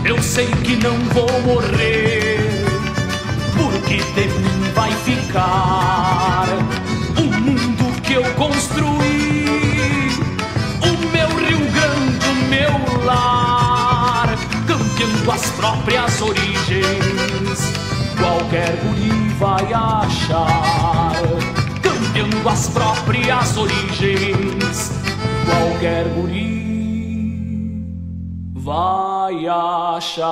Eu sei que não vou morrer, porque de mim vai ficar o mundo que eu construí, o meu Rio Grande, o meu lar, campeando as próprias origens. Qualquer guri vai achar, campeando as próprias origens. Qualquer guri vai achar.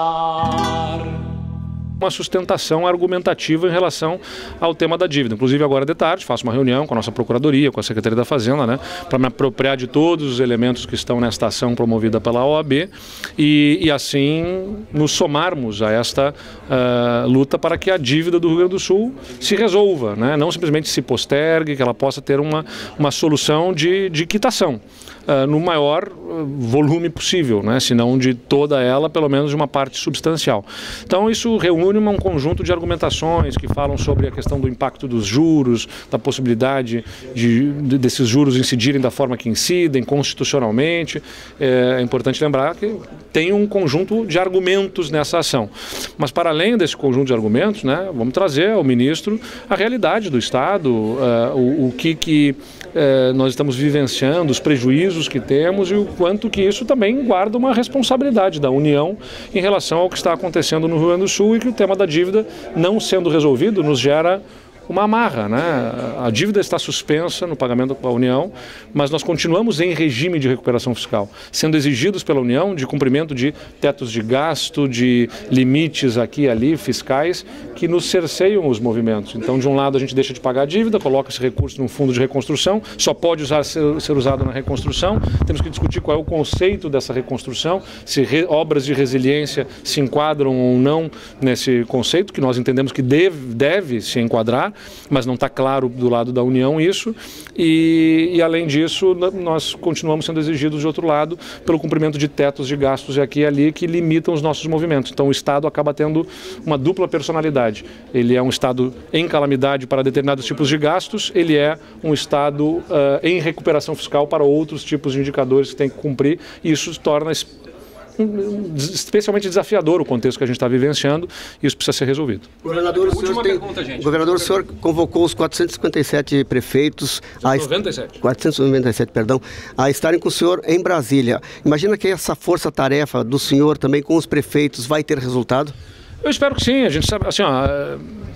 Uma sustentação argumentativa em relação ao tema da dívida. Inclusive agora de tarde faço uma reunião com a nossa Procuradoria, com a Secretaria da Fazenda, né, para me apropriar de todos os elementos que estão nesta ação promovida pela OAB e assim nos somarmos a esta luta para que a dívida do Rio Grande do Sul se resolva, né, não simplesmente se postergue, que ela possa ter uma solução de quitação. No maior volume possível, né? Se não de toda ela, pelo menos de uma parte substancial. Então isso reúne um conjunto de argumentações que falam sobre a questão do impacto dos juros, da possibilidade desses juros incidirem da forma que incidem, constitucionalmente. É importante lembrar que tem um conjunto de argumentos nessa ação. Mas para além desse conjunto de argumentos, né, vamos trazer ao ministro a realidade do Estado, o que nós estamos vivenciando, os prejuízos que temos e o quanto que isso também guarda uma responsabilidade da União em relação ao que está acontecendo no Rio Grande do Sul e que o tema da dívida não sendo resolvido nos gera uma amarra, né? A dívida está suspensa no pagamento com a União, mas nós continuamos em regime de recuperação fiscal, sendo exigidos pela União de cumprimento de tetos de gasto, de limites aqui e ali fiscais que nos cerceiam os movimentos. Então, de um lado a gente deixa de pagar a dívida, coloca esse recurso num fundo de reconstrução, só pode ser usado na reconstrução. Temos que discutir qual é o conceito dessa reconstrução, se obras de resiliência se enquadram ou não nesse conceito, que nós entendemos que deve se enquadrar, mas não está claro do lado da União isso, e além disso nós continuamos sendo exigidos de outro lado pelo cumprimento de tetos de gastos aqui e ali que limitam os nossos movimentos. Então o Estado acaba tendo uma dupla personalidade. Ele é um Estado em calamidade para determinados tipos de gastos, ele é um Estado em recuperação fiscal para outros tipos de indicadores que tem que cumprir, e isso torna especialmente desafiador o contexto que a gente está vivenciando, e isso precisa ser resolvido. Governador, o senhor convocou os 457 prefeitos, 497, perdão, a estarem com o senhor em Brasília. Imagina que essa força-tarefa do senhor também com os prefeitos vai ter resultado? Eu espero que sim. A gente sabe, assim,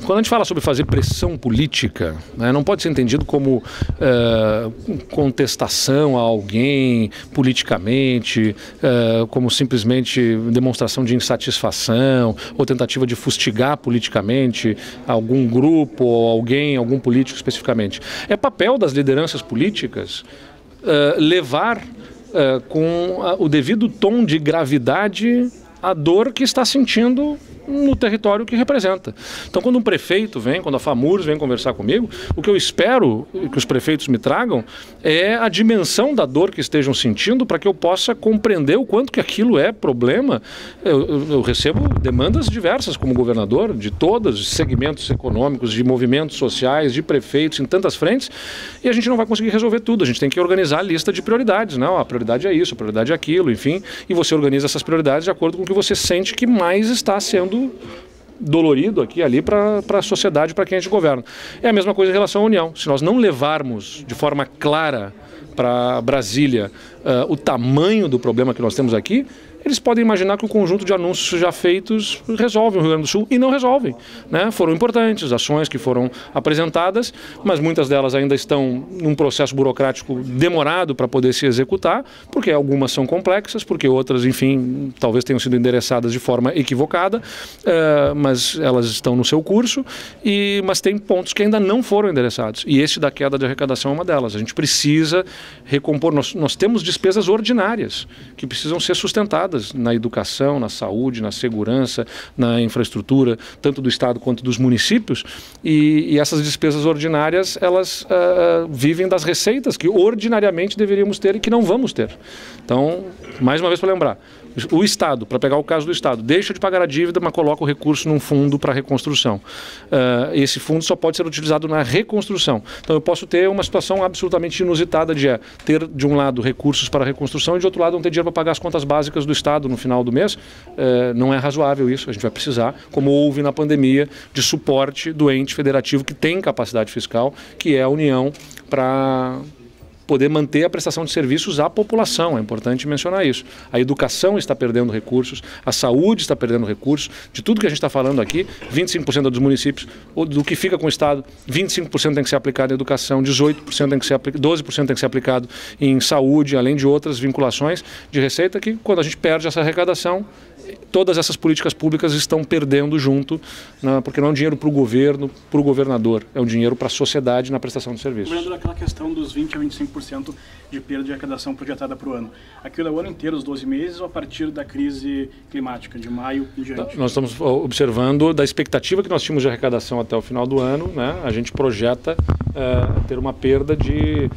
quando a gente fala sobre fazer pressão política, né, não pode ser entendido como contestação a alguém politicamente, como simplesmente demonstração de insatisfação ou tentativa de fustigar politicamente algum grupo ou algum político especificamente. É papel das lideranças políticas levar com o devido tom de gravidade a dor que está sentindo no território que representa. Então, quando um prefeito vem, quando a FAMURS vem conversar comigo, o que eu espero que os prefeitos me tragam é a dimensão da dor que estejam sentindo para que eu possa compreender o quanto que aquilo é problema. Eu recebo demandas diversas como governador, de todos os segmentos econômicos, de movimentos sociais, de prefeitos, em tantas frentes, e a gente não vai conseguir resolver tudo. A gente tem que organizar a lista de prioridades. Não, a prioridade é isso, a prioridade é aquilo, enfim, e você organiza essas prioridades de acordo com o que você sente que mais está sendo dolorido aqui e ali para a sociedade, para quem a gente governa. É a mesma coisa em relação à União. Se nós não levarmos de forma clara para Brasília o tamanho do problema que nós temos aqui, eles podem imaginar que o conjunto de anúncios já feitos resolvem o Rio Grande do Sul, e não resolvem, né? Foram importantes ações que foram apresentadas, mas muitas delas ainda estão num processo burocrático demorado para poder se executar, porque algumas são complexas, porque outras, enfim, talvez tenham sido endereçadas de forma equivocada, mas elas estão no seu curso, mas tem pontos que ainda não foram endereçados, e este da queda de arrecadação é uma delas. A gente precisa recompor, nós temos despesas ordinárias que precisam ser sustentadas na educação, na saúde, na segurança, na infraestrutura, tanto do Estado quanto dos municípios, e essas despesas ordinárias, elas vivem das receitas que ordinariamente deveríamos ter e que não vamos ter. Então, mais uma vez para lembrar, o Estado, para pegar o caso do Estado, deixa de pagar a dívida, mas coloca o recurso num fundo para reconstrução. Esse fundo só pode ser utilizado na reconstrução. Então eu posso ter uma situação absolutamente inusitada de é ter, de um lado, recursos para a reconstrução e, de outro lado, não ter dinheiro para pagar as contas básicas do Estado no final do mês. Não é razoável isso. A gente vai precisar, como houve na pandemia, de suporte do ente federativo que tem capacidade fiscal, que é a União, para poder manter a prestação de serviços à população. É importante mencionar isso. A educação está perdendo recursos, a saúde está perdendo recursos. De tudo que a gente está falando aqui, 25% dos municípios, do que fica com o Estado, 25% tem que ser aplicado em educação, 18% tem que ser 12% tem que ser aplicado em saúde, além de outras vinculações de receita que, quando a gente perde essa arrecadação, todas essas políticas públicas estão perdendo junto, porque não é um dinheiro para o governo, para o governador, é um dinheiro para a sociedade na prestação de serviços. Governador, aquela questão dos 20% a 25% de perda de arrecadação projetada para o ano, aquilo é o ano inteiro, os 12 meses, ou a partir da crise climática, de maio em diante? Nós estamos observando da expectativa que nós tínhamos de arrecadação até o final do ano, né? A gente projeta ter uma perda de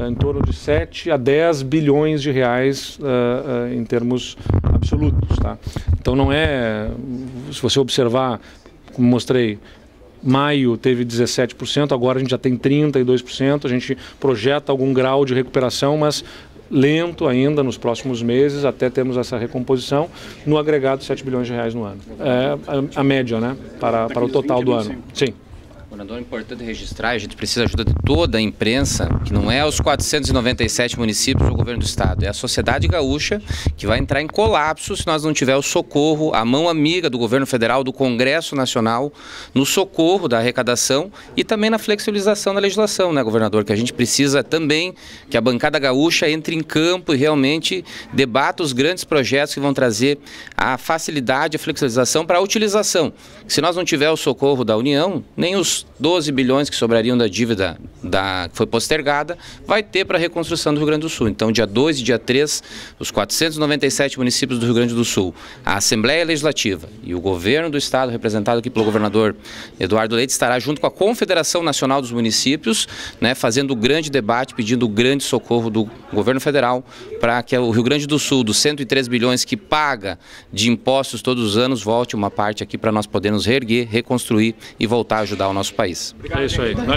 em torno de 7 a 10 bilhões de reais em termos absolutos, tá? Então não é, se você observar, como mostrei, maio teve 17%, agora a gente já tem 32%, a gente projeta algum grau de recuperação, mas lento ainda nos próximos meses, até termos essa recomposição, no agregado 7 bilhões de reais no ano. É a média, né, para o total do ano. Sim. Governador, é importante registrar, a gente precisa da ajuda de toda a imprensa, que não é os 497 municípios do governo do estado, é a sociedade gaúcha que vai entrar em colapso se nós não tiver o socorro, a mão amiga do governo federal, do Congresso Nacional, no socorro da arrecadação e também na flexibilização da legislação, né, governador? Que a gente precisa também que a bancada gaúcha entre em campo e realmente debata os grandes projetos que vão trazer a facilidade, a flexibilização para a utilização. Se nós não tiver o socorro da União, nem os 12 bilhões que sobrariam da dívida que foi postergada, vai ter para a reconstrução do Rio Grande do Sul. Então, dia 2 e dia 3, os 497 municípios do Rio Grande do Sul, a Assembleia Legislativa e o governo do estado, representado aqui pelo governador Eduardo Leite, estará junto com a Confederação Nacional dos Municípios, né, fazendo o grande debate, pedindo o grande socorro do governo federal para que o Rio Grande do Sul, dos 103 bilhões que paga de impostos todos os anos, volte uma parte aqui para nós podermos reerguer, reconstruir e voltar a ajudar o nosso país. É isso aí. Valeu.